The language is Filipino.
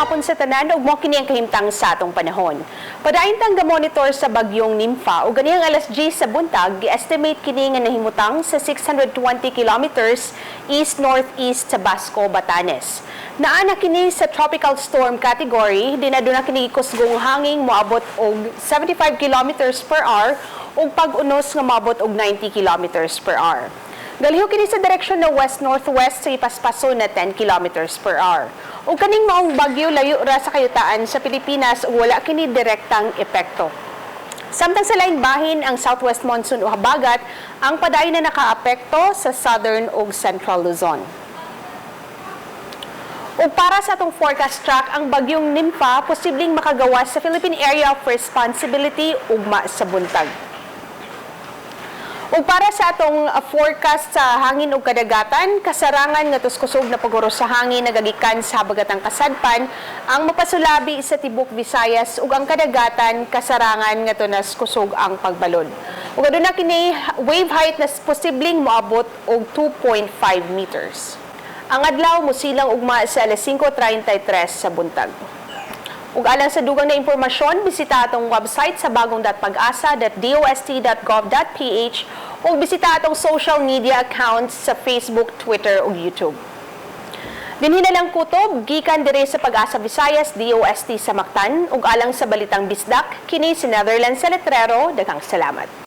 Hapon sa tanan ug mo kini ang kahimtang sa atong panahon. Padayon tang ga-monitor sa bagyong Nympha ug ganihang alas 10 sa buntag, gi-estimate kini nga nahimutang sa 620 kilometers east-northeast sa Basco, Batanes. Naa na kini sa tropical storm category, dinaduna kini kusgong hangin moabot og 75 kilometers per hour ug pag-unos nga moabot og 90 kilometers per hour. Galiho kini sa direksyon na west-northwest sa ipaspaso na 10 kilometers per hour. Ug kaning maong bagyo layo ra sa kayutaan sa Pilipinas ug wala kini direktang epekto. Samtang sa laing bahin ang southwest monsoon o habagat ang padayon na nakaapekto sa southern ug central Luzon. Ug para sa atong forecast track, ang bagyong Nympha posibleng makagawas sa Philippine Area of Responsibility ugma sa buntag. Ug para sa atong forecast sa hangin ug kadagatan, kasarangan nga kusog na paguros sa hangin nagagikan sa habagatang kasadpan ang mapasulabi sa tibok Visayas ug ang kadagatan kasarangan nga tunas kusog ang pagbalod. Ug aduna kini wave height na posibleng moabot og 2.5 meters. Ang adlaw mosilang ugma sa alas 5:33 sa buntag. Ug alang sa dugang na impormasyon, bisita atong website sa bagong.pag-asa.dost.gov.ph ug bisita atong social media accounts sa Facebook, Twitter ug YouTube. Dinhi na lang kutob, gikan dire sa Pag-asa Visayas, DOST sa Mactan ug alang sa Balitang Bisdak, kini si Netherlands sa Letrero, daghang salamat.